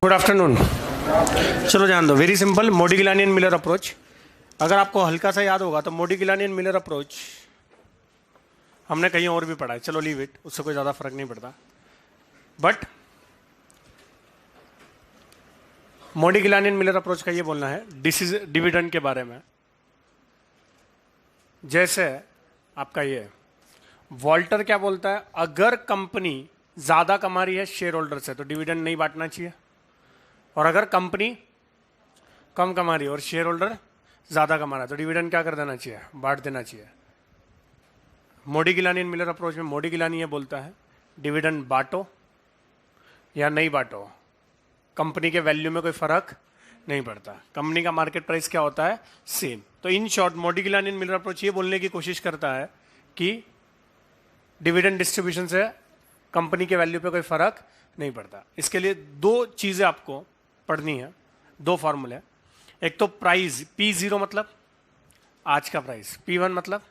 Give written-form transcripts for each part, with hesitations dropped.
Good afternoon. चलो जान दो, very simple, Modigliani and Miller approach. अगर आपको हल्का सा याद होगा तो मोडिग्लियानी एंड मिलर अप्रोच हमने कहीं और भी पढ़ा है। चलो लीव इट, उससे कोई ज़्यादा फर्क नहीं पड़ता। बट मोडिग्लियानी एंड मिलर अप्रोच का ये बोलना है डिविडेंड के बारे में। जैसे आपका ये वॉल्टर क्या बोलता है, अगर कंपनी ज़्यादा कमा रही है शेयर होल्डर से तो डिविडेंड नहीं बांटना चाहिए, और अगर कंपनी कम कमा रही है और शेयर होल्डर ज़्यादा कमा रहा है तो डिविडेंड क्या कर देना चाहिए, बांट देना चाहिए। मोडिग्लियानी एंड मिलर अप्रोच में मोडिग्लियानी ये बोलता है डिविडेंड बांटो या नहीं बांटो, कंपनी के वैल्यू में कोई फर्क नहीं पड़ता, कंपनी का मार्केट प्राइस क्या होता है, सेम। तो in short Modigliani and Miller approach ये बोलने की कोशिश करता है कि डिविडेंड डिस्ट्रीब्यूशन से कंपनी के वैल्यू पे कोई फर्क नहीं पड़ता। इसके लिए दो चीज़ें आपको पढ़नी है, दो फॉर्मूले। एक तो प्राइस P0 मतलब आज का प्राइस, P1 मतलब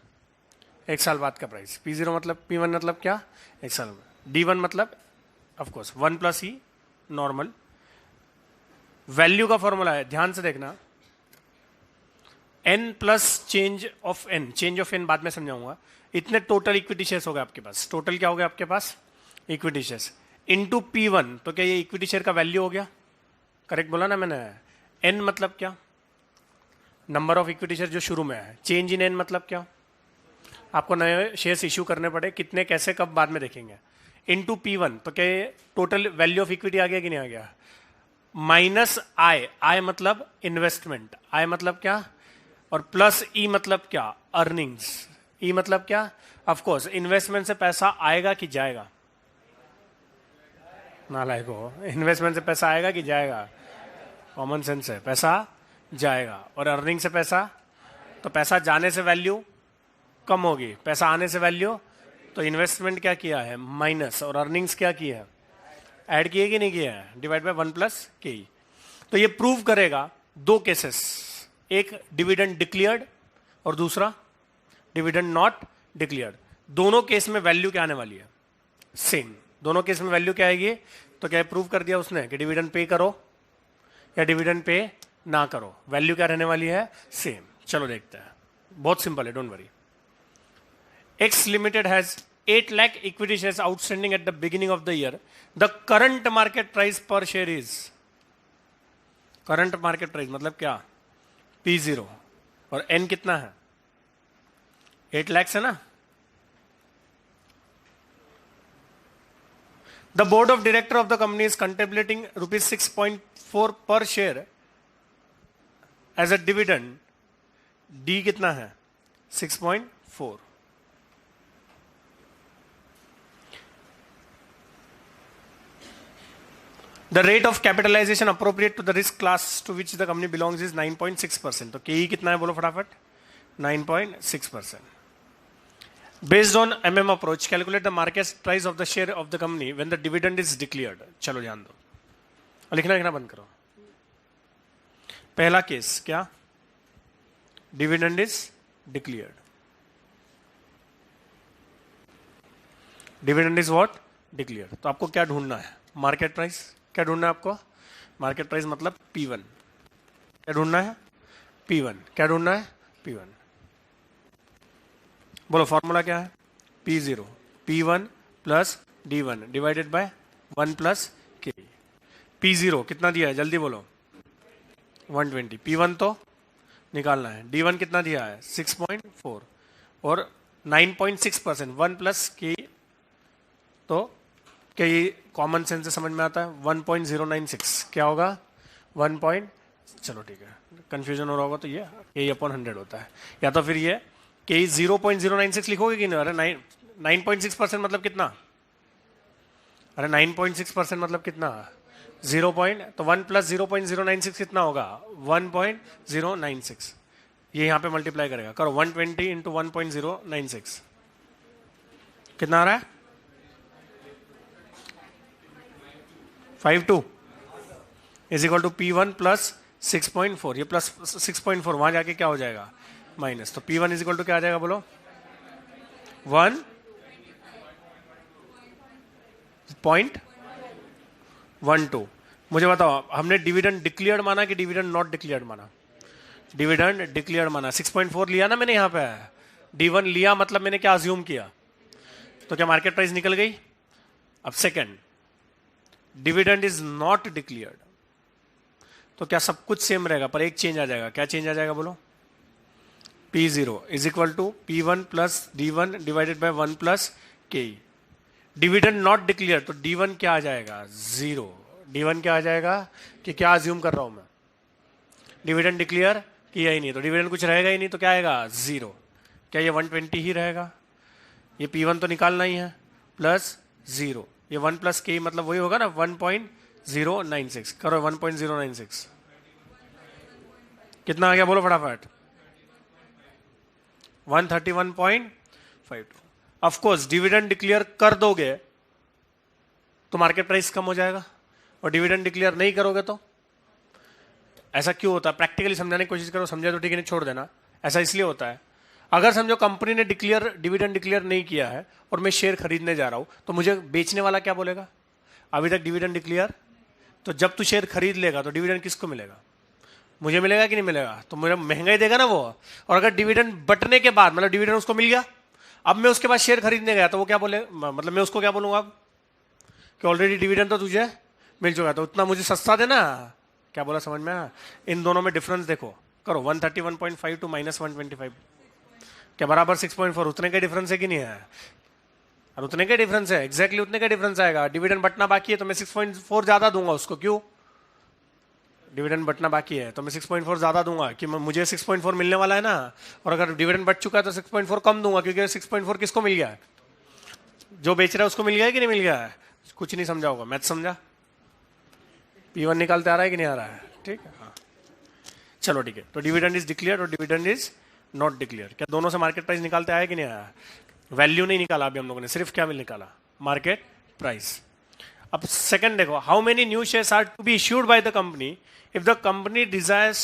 एक साल बाद का प्राइस, P0 मतलब P1 मतलब क्या, एक साल में, D1 मतलब ऑफकोर्स 1 + E नॉर्मल। वैल्यू का फॉर्मूला है, ध्यान से देखना, N plus change of N, change of N बाद में समझाऊंगा। इतने टोटल इक्विटी शेयर्स हो गए आपके पास, टोटल क्या हो गया आपके पास, इक्विटी शेयर्स इंटू P1, तो क्या ये इक्विटी शेयर का वैल्यू हो गया, करेक्ट बोला ना मैंने। N मतलब क्या, नंबर ऑफ इक्विटी शेयर जो शुरू में है। चेंज इन N मतलब क्या, आपको नए शेयर्स इश्यू करने पड़े, कितने कैसे कब बाद में देखेंगे। इंटू P1, तो क्या ये टोटल वैल्यू ऑफ इक्विटी आ गया कि नहीं आ गया। माइनस I मतलब इन्वेस्टमेंट, I मतलब क्या, और प्लस E मतलब क्या, अर्निंग्स। E मतलब क्या, ऑफकोर्स इन्वेस्टमेंट से पैसा आएगा कि जाएगा, नालायक हो, इन्वेस्टमेंट से पैसा आएगा कि जाएगा, कॉमन सेंस है, पैसा जाएगा। और अर्निंग से पैसा, तो पैसा जाने से वैल्यू कम होगी, पैसा आने से वैल्यू, तो इन्वेस्टमेंट क्या किया है माइनस, और अर्निंग्स क्या किया है ऐड किए कि नहीं किया है, डिवाइड बाय 1 + KE। तो ये प्रूव करेगा दो केसेस, एक डिविडेंड डिक्लेयर्ड और दूसरा डिविडेंड नॉट डिक्लेयर्ड। दोनों केस में वैल्यू क्या आने वाली है, सेम। दोनों केस में वैल्यू क्या आएगी, तो क्या प्रूव कर दिया उसने कि डिविडेंड पे करो या डिविडेंड पे ना करो, वैल्यू क्या रहने वाली है, सेम। चलो देखते हैं, बहुत सिंपल है, don't worry. X Limited has 8 lakh equity shares outstanding at the beginning of the year. The current market price per share is, current market price मतलब क्या, P0, और N कितना है, 8 lakhs है ना। The board of director of the company is contemplating rupees 6.4 per share as a dividend. D कितना है, 6.4। The rate of capitalization appropriate to the risk class to which the company belongs is 9.6%. तो KE कितना है बोलो फटाफट, 9.6%. Based on MM approach, calculate the market price of the share of the company when the dividend is declared. चलो ध्यान दो, और लिखना बंद करो। पहला केस क्या, dividend is declared, dividend is what, declared. तो आपको क्या ढूंढना है, मार्केट प्राइस। क्या ढूंढना है आपको, मार्केट प्राइस मतलब P1। क्या ढूंढना है, P1। क्या ढूंढना है, P1। बोलो फॉर्मूला क्या है, P0 P1 + D1 divided by 1 + KE। P0 कितना दिया है जल्दी बोलो, 120। P1 तो निकालना है, D1 कितना दिया है 6.4, और 9.6%, 1 + KE, तो क्या ये कॉमन सेंस से समझ में आता है, 1.096 क्या होगा, 1. चलो ठीक है, कंफ्यूजन हो रहा होगा तो ये KE/100 होता है, या तो फिर ये KE 0.096 लिखोगे कि नहीं। अरे 9.6% मतलब कितना, अरे 9.6% मतलब कितना, 0. तो 1 + 0.096 कितना होगा, 1.096। ये यहाँ पे मल्टीप्लाई करेगा, करो 120 × 1.096 कितना आ रहा है, 52 = P1 + 6.4। ये प्लस 6.4 वहां जाके क्या हो जाएगा, माइनस। तो P1 = क्या आ जाएगा बोलो, 1.12 मुझे बताओ, हमने डिविडेंड डिक्लेयर्ड माना कि डिविडेंड नॉट डिक्लेयर्ड माना? डिविडेंड डिक्लेयर्ड माना। 6.4 लिया ना मैंने यहाँ पे, D1 लिया मतलब मैंने क्या अज्यूम किया, तो क्या मार्केट प्राइस निकल गई? अब second, dividend is not declared, तो क्या सब कुछ सेम रहेगा पर एक चेंज आ जाएगा? क्या चेंज आ जाएगा बोलो? P0 is equal to P1 plus D1 divided by 1 plus K. Dividend not declare, तो D1 क्या आ जाएगा? 0। D1 क्या आ जाएगा? कि क्या अज्यूम कर रहा हूं मैं, डिविडेंड डिक्लेयर किया ही नहीं, तो डिविडेंड कुछ रहेगा ही नहीं, तो क्या आएगा? 0। क्या ये 120 ही रहेगा? ये P1 तो निकालना ही है, प्लस 0, ये 1 प्लस के मतलब वही होगा ना, 1.096 करो, 1.096 कितना आ गया बोलो फटाफट? 131.52। ऑफ कोर्स डिविडेंड डिक्लेयर कर दोगे तो मार्केट प्राइस कम हो जाएगा, और डिविडेंड डिक्लेयर नहीं करोगे तो? ऐसा क्यों होता है? प्रैक्टिकली समझाने की कोशिश करो, समझा तो ठीक है, नहीं छोड़ देना। ऐसा इसलिए होता है, अगर समझो कंपनी ने डिविडेंड डिक्लेयर नहीं किया है और मैं शेयर खरीदने जा रहा हूं, तो मुझे बेचने वाला क्या बोलेगा? अभी तक डिविडेंड डिक्लेयर, तो जब तू शेयर खरीद लेगा तो डिविडेंड किसको मिलेगा? मुझे मिलेगा कि नहीं मिलेगा? तो मुझे महंगा ही देगा ना वो। और अगर डिविडेंड बटने के बाद, मतलब डिविडेंड उसको मिल गया, अब मैं उसके बाद शेयर खरीदने गया, तो वो क्या बोले, मतलब मैं उसको क्या बोलूंगा अब कि ऑलरेडी डिविडेंड तो तुझे मिल चुका, तो उतना मुझे सस्ता देना। क्या बोला समझ में आया? इन दोनों में डिफरेंस देखो, करो 131.5 टू माइनस 125, क्या बराबर 6.4? उतने का डिफरेंस है कि नहीं है? और उतने का डिफरेंस है, एग्जैक्टली उतने का डिफरेंस आएगा। डिविडेंड बटना बाकी है तो मैं 6.4 ज्यादा दूंगा उसको। क्यों? डिविडेंड बटना बाकी है तो मैं 6.4 ज्यादा दूंगा, कि मुझे 6.4 मिलने वाला है ना, और अगर डिविडेंड बच चुका है तो 6.4 कम दूंगा, क्योंकि 6.4 किसको मिल गया है? जो बेच रहा है उसको मिल गया है कि नहीं मिल गया है? कुछ नहीं समझा होगा, मैथ समझा? P1 निकालते आ रहा है कि नहीं आ रहा है? ठीक है, हाँ चलो ठीक है। तो डिविडेंड इज डिक्लेयर और डिविडेंड इज नॉट डिक्लेयर, क्या दोनों से मार्केट प्राइस निकालते आया कि नहीं आया? वैल्यू नहीं निकाला अभी हम लोगों ने, सिर्फ क्या मिल निकाला? Market price. अब सेकंड देखो, how many new shares are to be issued by the company if the company desires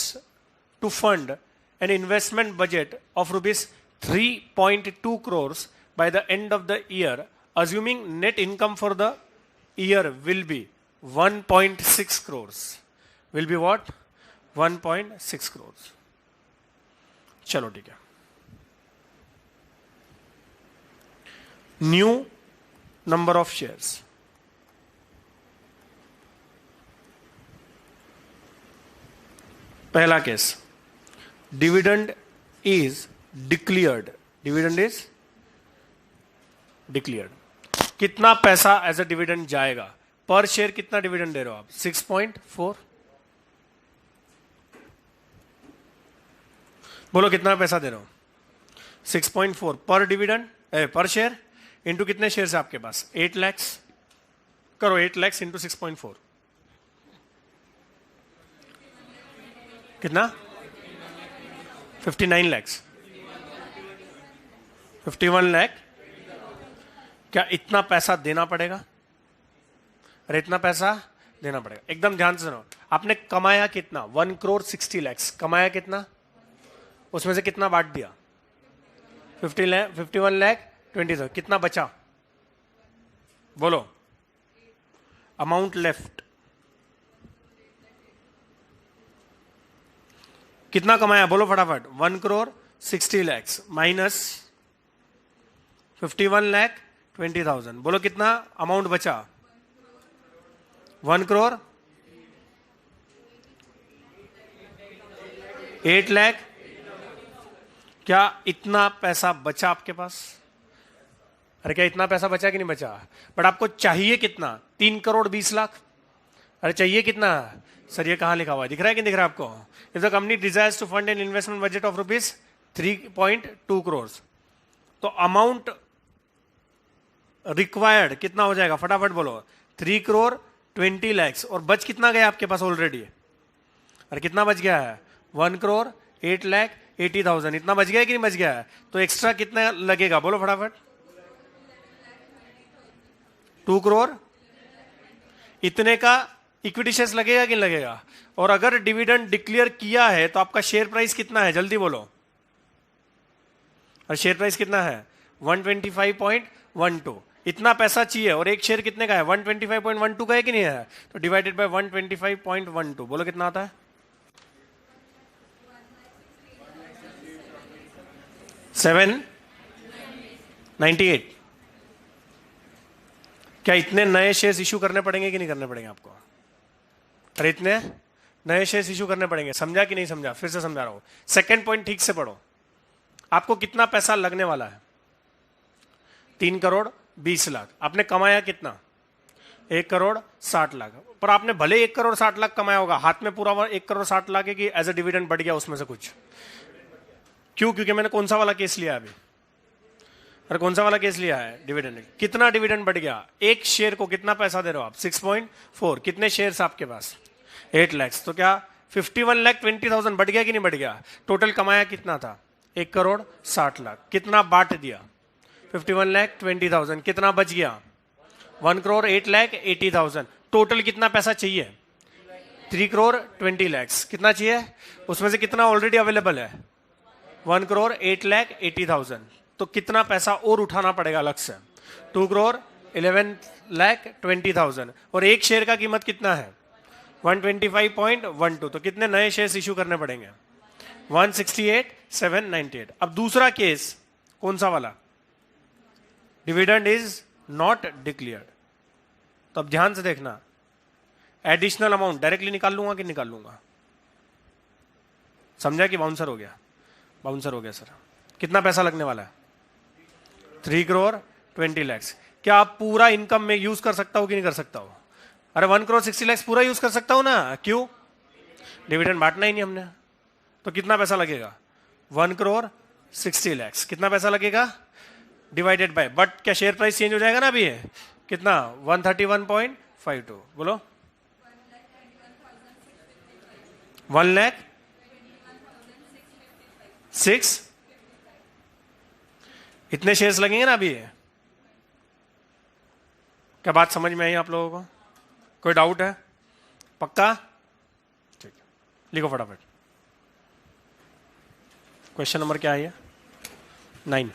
to fund an investment budget of rupees 3.2 crores by the end of the year, assuming net income for the year will be 1.6 crores. Will be what? 1.6 crores. चलो ठीक है। New number of shares. पहला case, dividend is declared, dividend is declared. कितना पैसा as a dividend जाएगा? पर share कितना dividend दे रहे हो आप? 6.4। बोलो कितना पैसा दे रहे हो? 6.4 पर डिविडेंड, पर शेयर, इंटू कितने शेयर है आपके पास? 8 lakhs। करो 8 lakhs इंटू 6.4 कितना? 59 lakhs, 51 lakh। क्या इतना पैसा देना पड़ेगा? अरे इतना पैसा देना पड़ेगा। एकदम ध्यान से सुनो, आपने कमाया कितना? 1 crore 60 lakhs कमाया कितना? उसमें से कितना बांट दिया? 51 lakh 20,000। कितना बचा? बोलो, अमाउंट लेफ्ट कितना कमाया? बोलो फटाफट। 1 crore 60 lakhs माइनस 51 lakh 20,000। बोलो कितना अमाउंट बचा? 1 crore 8 lakh। क्या इतना पैसा बचा आपके पास? अरे क्या इतना पैसा बचा कि नहीं बचा? बट आपको चाहिए कितना? 3 crore 20 लाख। अरे चाहिए कितना? सर ये कहां लिखा हुआ है? दिख रहा है कि नहीं दिख रहा है आपको? If the company desires to fund an investment budget of rupees 3.2 crores, तो अमाउंट रिक्वायर्ड कितना हो जाएगा? फटाफट बोलो। 3 crore 20 lakhs। और बच कितना गया आपके पास ऑलरेडी? अरे कितना बच गया है? 1 crore 8 lakh 80,000। इतना बच गया है कि नहीं बच गया है? तो एक्स्ट्रा कितना लगेगा? बोलो फटाफट। 2 crore इतने का इक्विटी शेयर्स लगेगा कि नहीं लगेगा? और अगर डिविडेंड डिक्लेयर किया है तो आपका शेयर प्राइस कितना है? जल्दी बोलो। और शेयर प्राइस कितना है? 125.12। इतना पैसा चाहिए और एक शेयर कितने का है 125.12 का है कि नहीं है, तो डिवाइडेड बाय 125.12 बोलो कितना आता है 798। क्या इतने नए शेयर्स इशू करने पड़ेंगे कि नहीं करने पड़ेंगे आपको? अरे इतने नए शेयर्स इशू करने पड़ेंगे, समझा कि नहीं समझा? फिर से समझा रहा हूं, सेकंड पॉइंट ठीक से पढ़ो। आपको कितना पैसा लगने वाला है 3,20,00,000। आपने कमाया कितना 1,60,00,000। पर आपने भले 1,60,00,000 कमाया होगा, हाथ में पूरा 1,60,00,000 है कि एज ए डिविडेंड बढ़ गया उसमें से कुछ? क्यों? क्योंकि मैंने कौन सा वाला केस लिया है अभी? अरे कौन सा वाला केस लिया है? डिविडेंड। कितना डिविडेंड बढ़ गया? एक शेयर को कितना पैसा दे रहे हो आप 6.4। कितने शेयर्स आपके पास 8 लाख। तो क्या 51,20,000 बढ़ गया कि नहीं बढ़ गया? टोटल कमाया कितना था 1,60,00,000। कितना बांट दिया 51,20,000। कितना बच गया 1,08,80,000। टोटल कितना पैसा चाहिए 3,20,00,000। कितना चाहिए? उसमें से कितना ऑलरेडी अवेलेबल है 1,08,80,000। तो कितना पैसा और उठाना पड़ेगा अलग से 2,11,20,000। और एक शेयर का कीमत कितना है 125.12। तो कितने नए शेयर्स इशू करने पड़ेंगे 168,798। अब दूसरा केस कौन सा वाला? Dividend is not declared. तो अब ध्यान से देखना, एडिशनल अमाउंट डायरेक्टली निकाल लूंगा कि निकाल लूंगा? समझा कि बाउंसर हो गया? बाउंसर हो गया सर। कितना पैसा लगने वाला है 3,20,00,000। क्या आप पूरा इनकम में यूज कर सकता हूं कि नहीं कर सकता हूं? अरे 1,60,00,000 पूरा यूज कर सकता हूं ना। क्यों? डिविडेंड बांटना ही नहीं हमने। तो कितना पैसा लगेगा 1,60,00,000। कितना पैसा लगेगा डिवाइडेड बाय, बट क्या शेयर प्राइस चेंज हो जाएगा ना अभी? कितना 131.52। बोलो 1,21,600। इतने शेयर्स लगेंगे ना अभी। क्या बात समझ में आई आप लोगों को? कोई डाउट है? पक्का? ठीक है, लिखो फटाफट। क्वेश्चन नंबर क्या है? 9।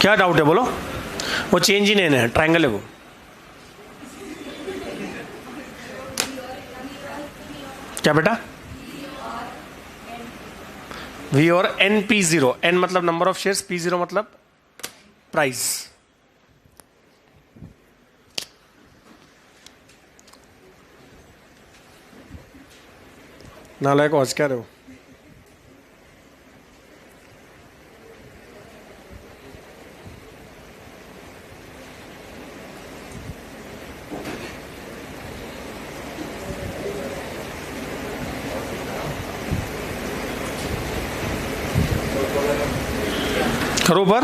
क्या डाउट है बोलो? वो चेंज ही नहीं है, ट्रायंगल है वो। क्या बेटा? वी और एन पी जीरो। एन मतलब number of shares, P zero मतलब प्राइस। नालायक आज क्या रहे हो? करो पर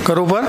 करो ऊपर।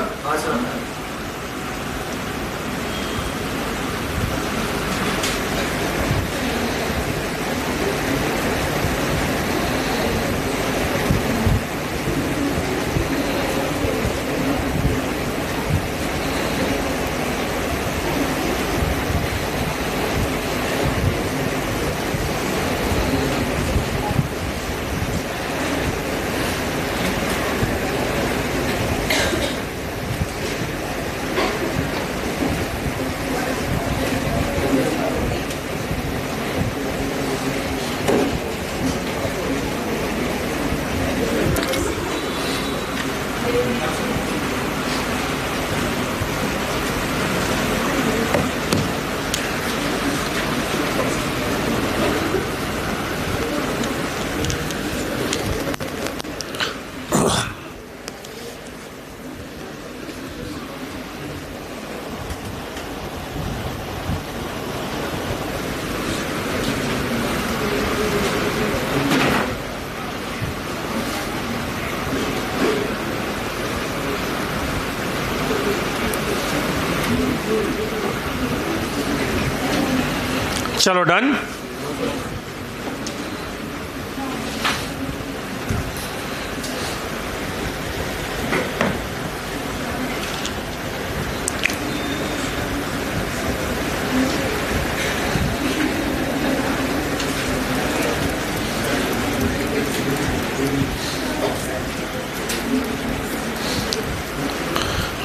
चलो डन।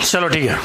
चलो ठीक है।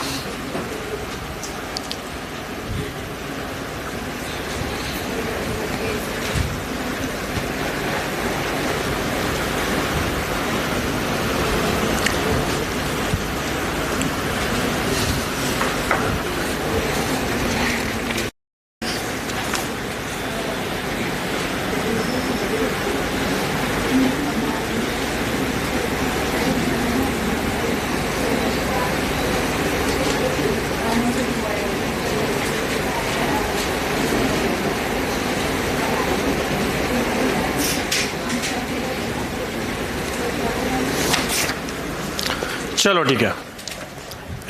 चलो ठीक है।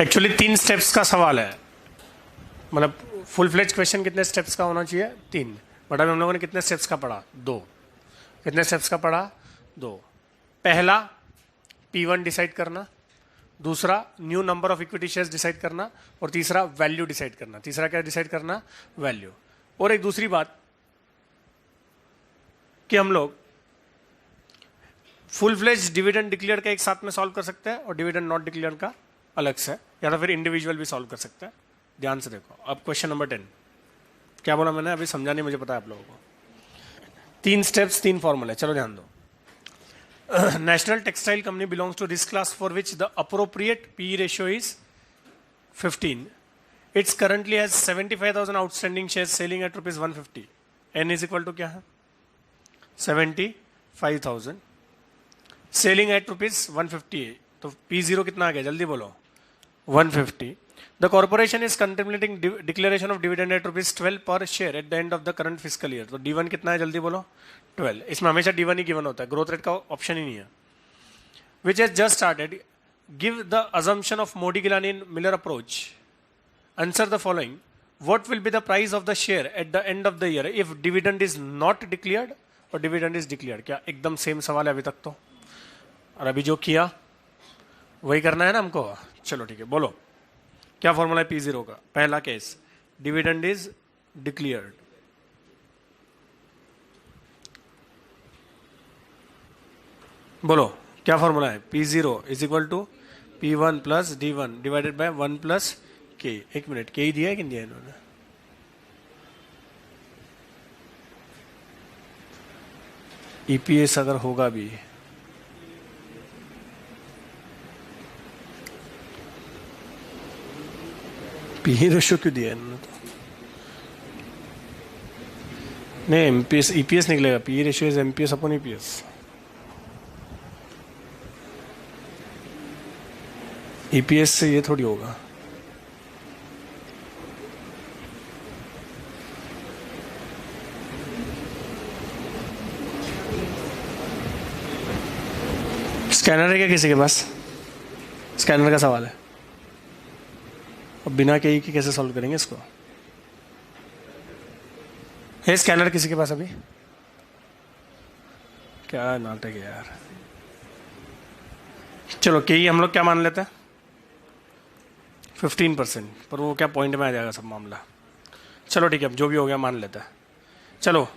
एक्चुअली 3 स्टेप्स का सवाल है, मतलब फुल फ्लेज क्वेश्चन कितने स्टेप्स का होना चाहिए? 3। बट अभी हम लोगों ने कितने स्टेप्स का पढ़ा? 2। कितने स्टेप्स का पढ़ा? 2। पहला P1 डिसाइड करना, दूसरा new number of equity shares decide करना, और तीसरा वैल्यू डिसाइड करना। तीसरा क्या डिसाइड करना? वैल्यू। और एक दूसरी बात कि हम लोग फुल फ्लेज डिविडेंड डिक्लेयर का एक साथ में सॉल्व कर सकते हैं और डिविडेंड नॉट डिक्लेयर का अलग से, या तो फिर इंडिविजुअल भी सॉल्व कर सकते हैं। ध्यान से देखो। अब क्वेश्चन नंबर 10 क्या बोला मैंने? अभी समझा नहीं, मुझे पता है आप लोगों को। 3 स्टेप्स 3 फॉर्मूले। चलो ध्यान दो। National textile company belongs to this class for which the appropriate P ratio is 15. It's currently has 75,000 outstanding shares selling at ₹150. N is equal to क्या है? 75,000 सेलिंग एट ₹150. तो P0 कितना आ गया? जल्दी बोलो। 150. The corporation is contemplating declaration of dividend at ₹12 per share at the end of the current fiscal year. तो D1 कितना है? जल्दी बोलो। 12. इसमें हमेशा D1 ही गिवन होता है, ग्रोथ रेट का ऑप्शन ही नहीं है. Which has just started, give the assumption of Modigliani in Miller approach. Answer the following. What will be the price of the share at the end of the year if dividend is not declared और dividend is declared? क्या एकदम same सवाल है अभी तक तो? और अभी जो किया वही करना है ना हमको? चलो ठीक है, बोलो क्या फॉर्मूला है P0 का? पहला केस, डिविडेंड इज डिक्लेयर्ड. बोलो क्या फॉर्मूला है? P0 is equal to P1 plus D1 divided by 1 plus K. एक मिनट, के ही दिया है कि नहीं दिया इन्होंने? ईपीएस अगर होगा भी, पी रेशियो क्यों दिया इन्होंने? तो नहीं, एमपीएस ईपीएस निकलेगा. P ratio is MPS upon EPS. EPS से ये थोड़ी होगा. स्कैनर है क्या किसी के पास? स्कैनर का सवाल है। अब बिना के की कैसे सॉल्व करेंगे इसको? है स्कैनर किसी के पास अभी? क्या नाटक है यार। चलो के हम लोग क्या मान लेते हैं? 15%, पर वो क्या पॉइंट में आ जाएगा सब मामला। चलो ठीक है, अब जो भी हो गया मान लेते हैं। चलो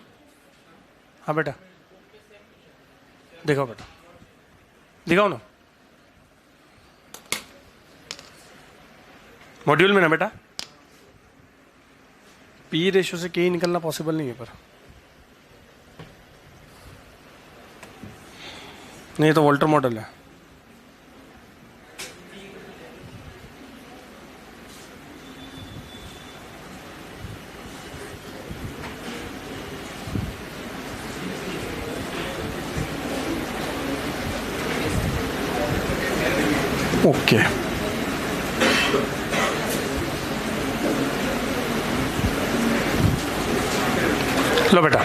हाँ बेटा, दिखाओ बेटा, दिखाओ ना मॉड्यूल में ना बेटा। पी रेशो से के निकलना पॉसिबल नहीं है, पर नहीं तो वोल्टर मॉडल है। ओके लो बेटा,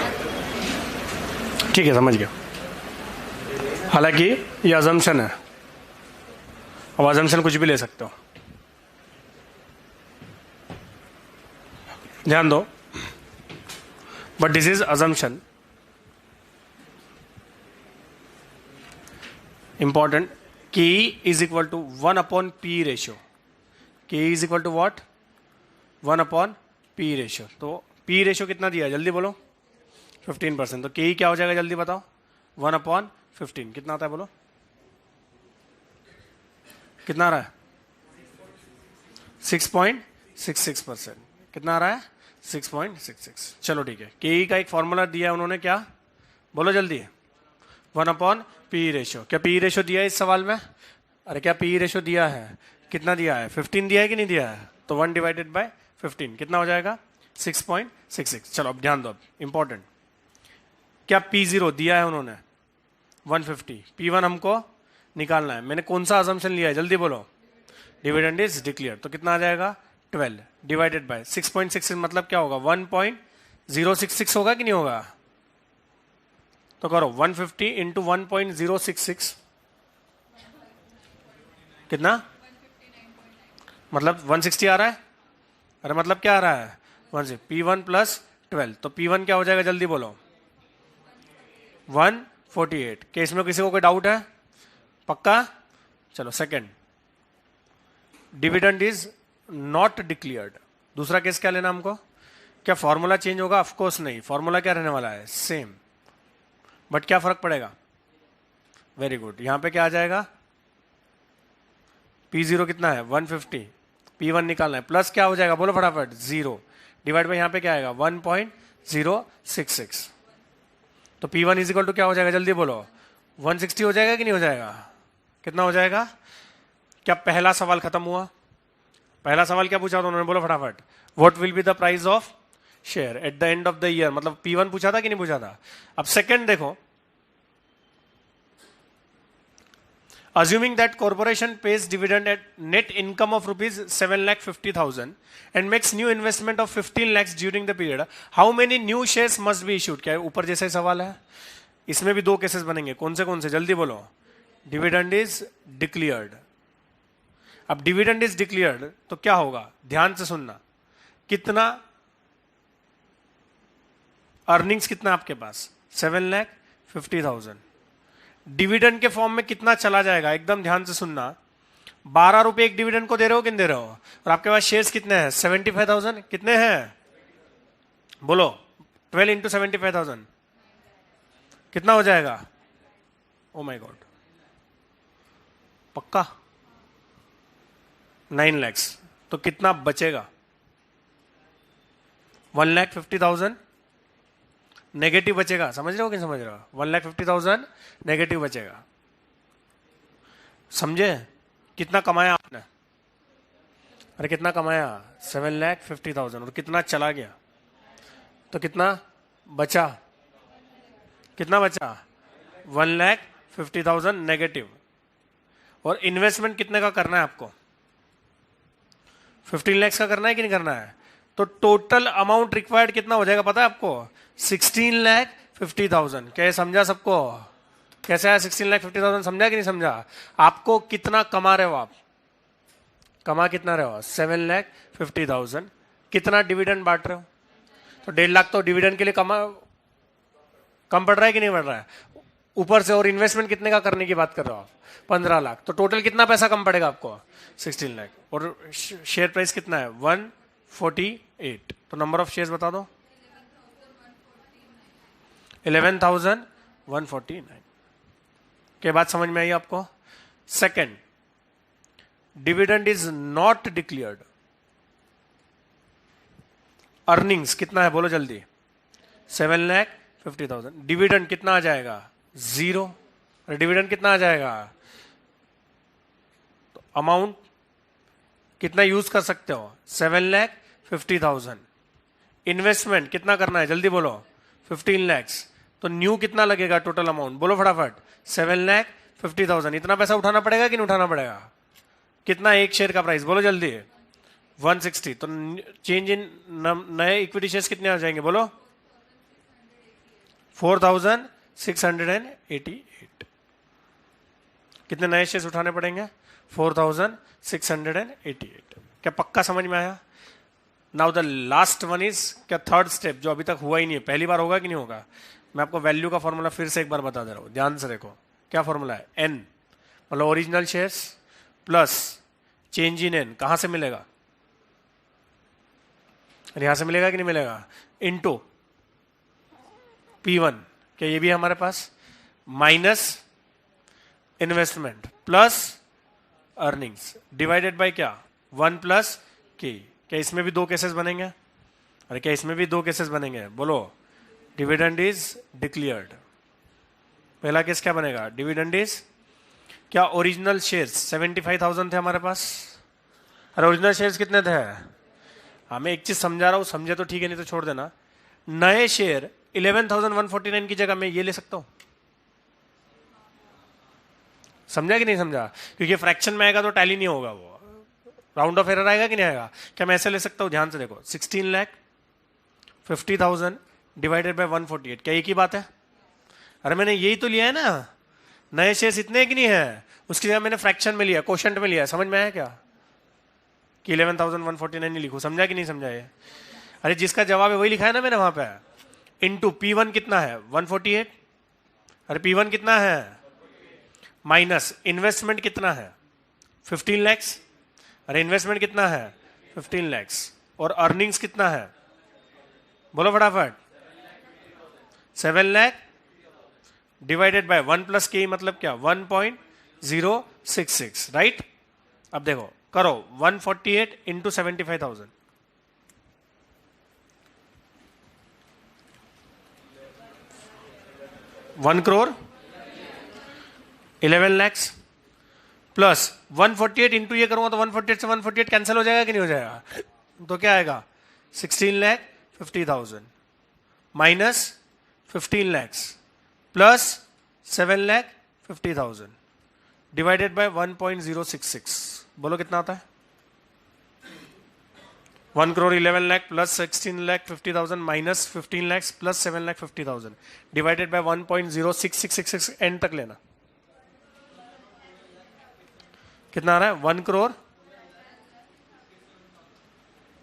ठीक है, समझ गया। हालांकि ये अजम्पशन है, अब अजम्पशन कुछ भी ले सकते हो, ध्यान दो, but this is assumption. Important, K is equal to 1 upon P ratio. K is equal to what? 1 upon P ratio. तो पी रेशियो कितना दिया है जल्दी बोलो? 15%। तो के क्या हो जाएगा जल्दी बताओ? 1 अपॉन 15 कितना आता है बोलो? कितना आ रहा है? 6.66%। कितना आ रहा है? 6.66। चलो ठीक है, के का एक फॉर्मूला दिया है उन्होंने, क्या बोलो जल्दी? 1 अपॉन पी रेशियो। क्या पी रेशियो दिया है इस सवाल में? अरे क्या पी रेशियो दिया है? कितना दिया है? 15 दिया है कि नहीं दिया है? तो 1 डिवाइडेड बाय 15 कितना हो जाएगा? 6.66। चलो अब ध्यान दो, अब इंपॉर्टेंट, क्या P0 दिया है उन्होंने? 150। P1 हमको निकालना है। मैंने कौन सा अजम्पशन लिया है जल्दी बोलो? Dividend is declare. तो कितना आ जाएगा? 12 डिवाइडेड बाय 6.66 मतलब क्या होगा? 1.066 होगा कि नहीं होगा? तो करो 150 इंटू 1.066 कितना? मतलब 160 आ रहा है। अरे मतलब क्या आ रहा है? 1 P1 प्लस 12। तो P1 क्या हो जाएगा जल्दी बोलो? 148। केस में किसी को कोई डाउट है? पक्का? चलो second, dividend is not declared. दूसरा केस क्या लेना हमको? क्या फॉर्मूला चेंज होगा? ऑफ कोर्स नहीं, फॉर्मूला क्या रहने वाला है? सेम। बट क्या फर्क पड़ेगा? वेरी गुड, यहां पे क्या आ जाएगा? P0 कितना है? 150। P1 निकालना है, प्लस क्या हो जाएगा बोलो फटाफट? 0 डिवाइड बाई यहां पे क्या आएगा? 1.066। तो P1 इज इक्वल टू क्या हो जाएगा जल्दी बोलो? 160 हो जाएगा कि नहीं हो जाएगा? कितना हो जाएगा? क्या पहला सवाल खत्म हुआ? पहला सवाल क्या पूछा था उन्होंने बोलो फटाफट? What will be the price of share at the end of the year, मतलब P1 पूछा था कि नहीं पूछा था? अब सेकंड देखो, assuming that corporation pays dividend at net income of rupees 7,50,000 and makes new investment of 15 lakhs during the period, how many new shares must be issued? क्या ऊपर जैसा ही सवाल है, इसमें भी दो केसेस बनेंगे। कौन से जल्दी बोलो? Dividend is declared. अब डिविडेंड इज डिक्लेयर्ड तो क्या होगा? ध्यान से सुनना, कितना अर्निंग्स कितना आपके पास? 7,50,000। डिविडेंड के फॉर्म में कितना चला जाएगा? एकदम ध्यान से सुनना, 12 रुपए एक डिविडेंड को दे रहे हो, किन दे रहे हो? और आपके पास शेयर्स कितने हैं? 75,000। कितने हैं बोलो? 12 इंटू 75,000 कितना हो जाएगा? ओ माय गॉड, पक्का 9 lakhs। तो कितना बचेगा? 1,50,000 नेगेटिव बचेगा। समझ रहे हो कि समझ रहे हो? 1,50,000 नेगेटिव बचेगा। समझे? कितना कमाया आपने? अरे कितना कमाया? 7,50,000। और कितना चला गया? तो कितना बचा? कितना बचा? 1,50,000 नेगेटिव। और इन्वेस्टमेंट कितने का करना है आपको? 15 lakhs का करना है कि नहीं करना है? तो टोटल अमाउंट रिक्वायर्ड कितना हो जाएगा पता है आपको? 16,50,000। क्या समझा सबको? कैसे आया 16,50,000? समझा कि नहीं समझा? आपको कितना कमा रहे हो आप? कमा कितना रहे हो? 7,50,000। कितना डिविडेंड बांट रहे हो? तो 1.5 लाख तो डिविडेंड के लिए कम पड़ रहा है कि नहीं पड़ रहा है? ऊपर से और इन्वेस्टमेंट कितने का करने की बात कर रहे हो आप? 15 लाख। तो टोटल कितना पैसा कम पड़ेगा आपको? 16 लाख। और शेयर प्राइस कितना है? 148। तो नंबर ऑफ शेयर्स बता दो। 11,149 के बाद समझ में आई आपको? Second, dividend is not declared. Earnings कितना है बोलो जल्दी? 7,50,000। डिविडेंड कितना आ जाएगा? 0। डिविडेंड कितना आ जाएगा? तो अमाउंट कितना यूज कर सकते हो? 7,50,000। इन्वेस्टमेंट कितना करना है जल्दी बोलो? 15 लाख। तो न्यू कितना लगेगा टोटल अमाउंट? बोलो फटाफट। 7,50,000। इतना पैसा उठाना पड़ेगा कि नहीं उठाना पड़ेगा? कितना एक शेयर का प्राइस बोलो जल्दी? 160। तो चेंज इन नए इक्विटी शेयर्स कितने आ जाएंगे बोलो? 4,688। कितने नए शेयर्स उठाने पड़ेंगे? 4,688। क्या पक्का समझ में आया? Now the last one is क्या थर्ड स्टेप जो अभी तक हुआ ही नहीं है, पहली बार होगा कि नहीं होगा? मैं आपको वैल्यू का फॉर्मूला फिर से एक बार बता दे रहा हूं, ध्यान से देखो। क्या फॉर्मूला है? एन मतलब original shares plus change in an. कहां से मिलेगा? यहां से मिलेगा कि नहीं मिलेगा? Into P1। क्या ये भी है हमारे पास? Minus investment plus earnings divided by क्या? 1 प्लस के। क्या इसमें भी 2 केसेस बनेंगे? अरे क्या इसमें भी 2 केसेस बनेंगे? बोलो। Dividend is declared. पहला केस क्या बनेगा? डिविडेंड इज क्या? ओरिजिनल शेयर्स 75,000 थे हमारे पास। अरे ओरिजिनल शेयर्स कितने थे? हाँ मैं एक चीज समझा रहा हूं, समझे तो ठीक है, नहीं तो छोड़ देना। नए शेयर 11,149 की जगह मैं ये ले सकता हूं। समझा कि नहीं समझा? क्योंकि फ्रैक्शन में आएगा तो टैली नहीं होगा, वो राउंड ऑफ एरर आएगा कि नहीं आएगा? क्या मैं ऐसे ले सकता हूं? ध्यान से देखो। 16,50,000 डिवाइडेड बाय 148। क्या एक ही बात है? अरे मैंने यही तो लिया है ना। नए शेयर्स इतने कि नहीं है, उसकी जगह मैंने फ्रैक्शन में लिया, क्वोशंट में लिया। समझ में आया क्या कि 11,149 नहीं लिखूं? समझा कि नहीं समझा ये? अरे जिसका जवाब है वही लिखा है ना मैंने वहां पे। इनटू P1 कितना है? 148। अरे P1 कितना है? माइनस इन्वेस्टमेंट कितना है? 15 लाख। अरे इन्वेस्टमेंट कितना है? 15 लाख। और अर्निंग्स कितना है? बोलो फटाफट। 7 लाख डिवाइडेड बाय 1 प्लस के मतलब क्या? 1.066। राइट। अब देखो करो 148 into 75,000। 1 crore 11 lakh plus 148 into ये करूंगा तो 148 से 148 कैंसिल हो जाएगा कि नहीं हो जाएगा? तो क्या आएगा? 16,50,000 minus 15 lakh plus 7,50,000 divided bye 1.066। बोलो कितना आता है? 1 crore 11 lakh plus 16,50,000 minus 15 lakh plus 7,50,000 divided bye 1.06666। And तक लेना। कितना आ रहा है? 1 करोड़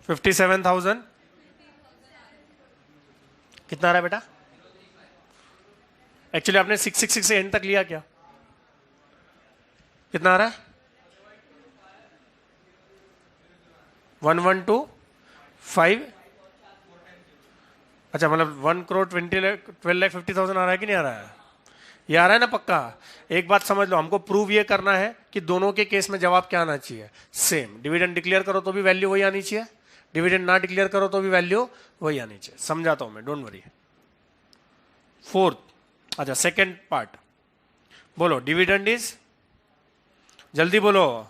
57,000। कितना आ रहा है बेटा? एक्चुअली आपने 666 से एंड तक लिया क्या? कितना आ रहा है? 1,125। अच्छा मतलब 1 करोड़ 12,50,000 आ रहा है कि नहीं आ रहा है? ये आ रहा है ना पक्का? एक बात समझ लो, हमको प्रूव ये करना है कि दोनों के केस में जवाब क्या आना चाहिए? सेम। डिविडेंड डिक्लेयर करो तो भी वैल्यू वही आनी चाहिए, डिविडेंड ना डिक्लेयर करो तो भी वैल्यू वही आनी चाहिए। समझाता हूं मैं, डोंट वरी। फोर्थ, अच्छा सेकेंड पार्ट बोलो। डिविडेंड इज, जल्दी बोलो।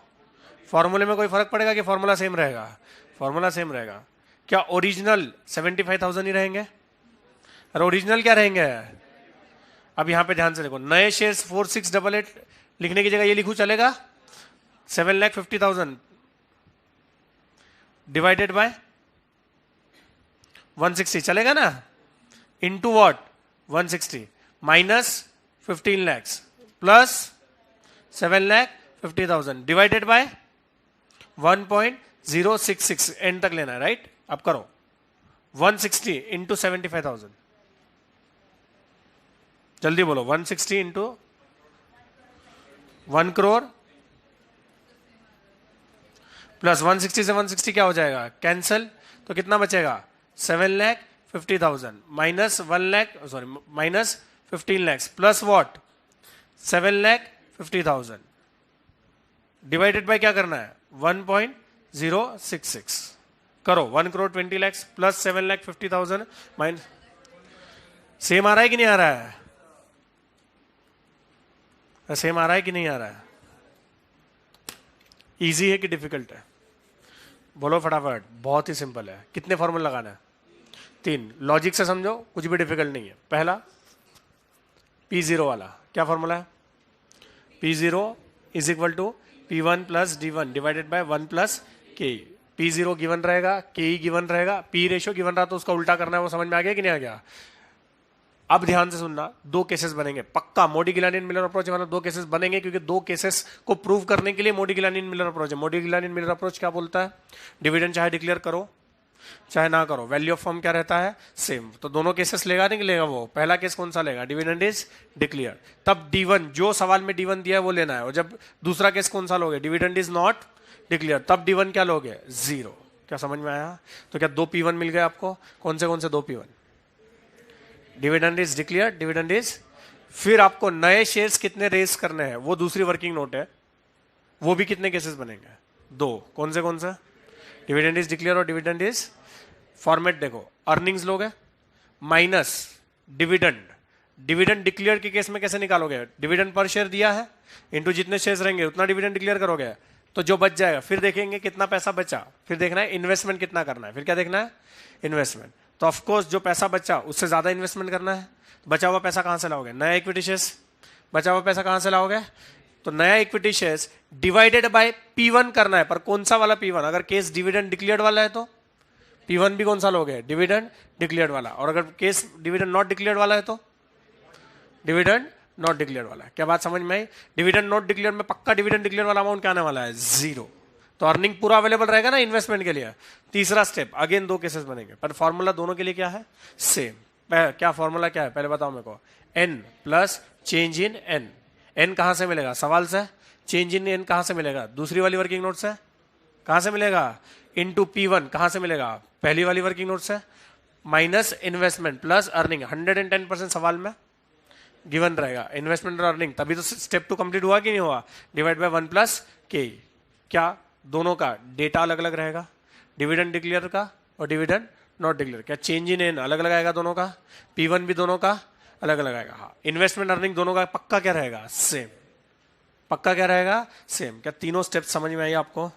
फॉर्मूले में कोई फर्क पड़ेगा कि फॉर्मूला सेम रहेगा? फॉर्मूला सेम रहेगा। क्या ओरिजिनल 75,000 ही रहेंगे? अरे ओरिजिनल क्या रहेंगे? अब यहां पे ध्यान से देखो, नए शेयर्स 4688 लिखने की जगह ये लिखूं चलेगा? 7,50,000 डिवाइडेड बाय 160 चलेगा ना? Into what? 160 minus 15 lakh plus 7,50,000 divided bye 1.066 and तक लेना है, राइट? अब करो 160 इंटू 75,000, जल्दी बोलो 160 इंटू 1 करोड़ प्लस 160 से 160 क्या हो जाएगा? कैंसल। तो कितना बचेगा? 7,50,000 minus 1 lakh, sorry minus 15 lakhs plus what? 7,50,000 divided by क्या करना है? 1.066 करो। 1 crore 20 lakhs plus 7,50,000 minus, same आ रहा है कि नहीं आ रहा है? सेम आ रहा है कि नहीं आ रहा है? इजी है कि डिफिकल्ट है? बोलो फटाफट। बहुत ही सिंपल है। कितने फॉर्मूला लगाना है? 3। लॉजिक से समझो, कुछ भी डिफिकल्ट नहीं है। पहला P0 वाला क्या फॉर्मूला है? P0 is equal to P1 plus D1 divided by 1 plus K. P0 given रहेगा, के गिवन रहेगा, P रेशियो गिवन रहा तो उसका उल्टा करना है। वो समझ में आ गया कि नहीं आ गया? अब ध्यान से सुनना, 2 केसेस बनेंगे पक्का। मोडी-गिलानिन मिलर अप्रोच वाला 2 केसेस बनेंगे, क्योंकि 2 केसेस को प्रूव करने के लिए मोडी-गिलानिन मिलर अप्रोच है। मोडी-गिलानिन मिलर अप्रोच क्या बोलता है? डिविडेंड चाहे डिक्लेयर करो चाहे ना करो, वैल्यू ऑफ फर्म क्या रहता है? सेम। तो दोनों केसेस लेगा नहीं लेगा? वो पहला केस कौन सा लेगा? Dividend is declare. तब D1 जो सवाल में D1 दिया है वो लेना है। और जब दूसरा केस कौन सा लोगे? डिविडेंड इज नॉट डिक्लेयर, तब D1 क्या लोगे? 0। क्या समझ में आया? तो क्या 2 P1 मिल गए आपको? कौन से 2 P1? Dividend is declare, dividend is, फिर आपको नए शेयर्स कितने रेस करने हैं वो दूसरी वर्किंग नोट है। वो भी कितने केसेस बनेंगे? 2। कौन से? डिविडेंड इज डिक्लेयर और डिविडेंड इज, फॉर्मेट देखो, अर्निंग्स लोगे माइनस डिविडेंड। डिविडेंड डिक्लेयर के केस में कैसे निकालोगे? डिविडेंड पर शेयर दिया है इंटू जितने शेयर्स रहेंगे उतना डिविडेंड डिक्लेयर करोगे, तो जो बच जाएगा फिर देखेंगे कितना पैसा बचा, फिर देखना है इन्वेस्टमेंट कितना करना है, फिर क्या देखना है? इन्वेस्टमेंट। तो ऑफकोर्स जो पैसा बचा उससे ज्यादा इन्वेस्टमेंट करना है। बचा हुआ पैसा कहां से लाओगे? नया इक्विटी शेयर्स। बचा हुआ पैसा कहां से लाओगे? तो नया equity shares divided by P1 करना है। पर कौन सा वाला P1? अगर केस डिविडेंड डिक्लेयर्ड वाला है तो P1 भी कौन सा लोगे? डिविडेंड डिक्लेयर्ड वाला। और अगर केस डिविडेंड नॉट डिक्लेयर्ड वाला है तो डिविडेंड नॉट डिक्लेयर्ड वाला। क्या बात समझ में आई? डिविडेंड नॉट डिक्लेयर्ड में पक्का डिविडेंड डिक्लेयर वाला अमाउंट क्या आने वाला है? 0। तो अर्निंग पूरा अवेलेबल रहेगा ना इन्वेस्टमेंट के लिए। तीसरा स्टेप, अगेन 2 केसेस बनेंगे, पर फॉर्मूला दोनों के लिए क्या है? सेम। क्या फॉर्मूला क्या है पहले बताओ मेरे को? N plus change in N। N कहां से मिलेगा? सवाल से। चेंज इन N कहां से मिलेगा? दूसरी वाली वर्किंग नोट से। कहां से मिलेगा? इंटू P1 कहां से मिलेगा? पहली वाली वर्किंग नोट से। Minus investment plus earning. 110% सवाल में गिवन रहेगा, इन्वेस्टमेंट और अर्निंग। तभी तो स्टेप 2 कंप्लीट हुआ कि नहीं हुआ? डिवाइड बाय 1 प्लस के। क्या दोनों का डेटा अलग अलग रहेगा? डिविडेंड डिक्लेयर का और डिविडेंड नॉट डिक्लेयर। क्या चेंज इन एन अलग अलग आएगा दोनों का? P1 भी दोनों का अलग अलग आएगा। हाँ, इन्वेस्टमेंट अर्निंग दोनों का पक्का क्या रहेगा? सेम। पक्का क्या रहेगा? सेम। क्या तीनों स्टेप समझ में आई आपको?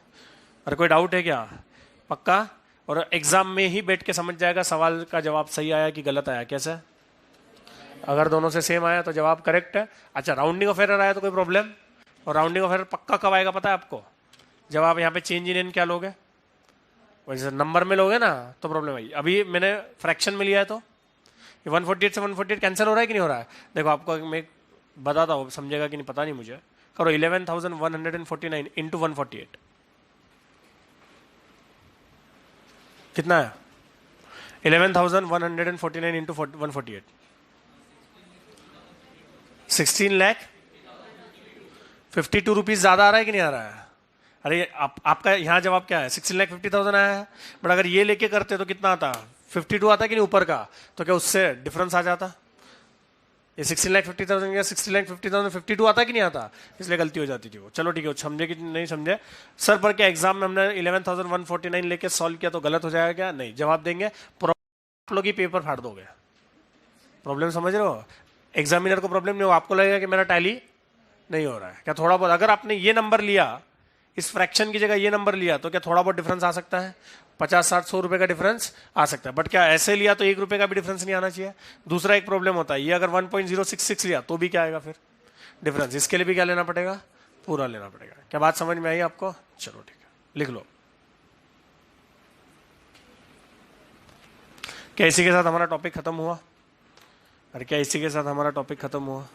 और कोई डाउट है क्या? पक्का? और एग्जाम में ही बैठ के समझ जाएगा सवाल का जवाब सही आया कि गलत आया। कैसे? अगर दोनों से सेम आया तो जवाब करेक्ट है। अच्छा, राउंडिंग ऑफ एरर आया तो कोई प्रॉब्लम? और राउंडिंग ऑफ एरर पक्का कब आएगा पता है आपको? जब आप यहाँ पे चेंज इन क्या लोगे? वैसे नंबर में लोगे ना तो प्रॉब्लम आई। अभी मैंने फ्रैक्शन में लिया है तो 148 से 148 कैंसिल हो रहा है कि नहीं हो रहा है? देखो आपको मैं बताता हूँ, समझेगा कि नहीं पता नहीं मुझे। करो 11,149 इंटू 148 कितना है? 11,149 इंटू 148 16 लाख 52 रुपीज ज्यादा आ रहा है कि नहीं आ रहा है? अरे आपका यहाँ जवाब क्या है? 16,50,000 आया है। बट अगर ये लेके करते तो कितना आता? 52 आता कि नहीं ऊपर का? तो क्या उससे डिफरेंस आ जाता? ये 16,50,000 या 16,50,000 52 आता कि नहीं आता? इसलिए गलती हो जाती थी वो। चलो ठीक है, समझे कि नहीं समझे? सर पर क्या एग्जाम में हमने 11,149 लेके सॉल्व किया तो गलत हो जाएगा क्या? नहीं, जवाब देंगे। आप लोग ही पेपर फाड़ दोगे। प्रॉब्लम समझ रहे हो? एग्जामिनर को प्रॉब्लम नहीं हो, आपको लगेगा कि मेरा टैली नहीं हो रहा है। क्या थोड़ा बहुत अगर आपने ये नंबर लिया, इस फ्रैक्शन की जगह ये नंबर लिया, तो क्या थोड़ा बहुत डिफरेंस आ सकता है? 50, 60, 100 रुपए का डिफरेंस आ सकता है। बट क्या ऐसे लिया तो 1 रुपए का भी डिफरेंस नहीं आना चाहिए? दूसरा एक प्रॉब्लम होता है, ये अगर 1.066 लिया तो भी क्या आएगा फिर डिफरेंस? इसके लिए भी क्या लेना पड़ेगा? पूरा लेना पड़ेगा। क्या बात समझ में आई आपको? चलो ठीक है, लिख लो। क्या इसी के साथ हमारा टॉपिक खत्म हुआ? अरे क्या इसी के साथ हमारा टॉपिक खत्म हुआ?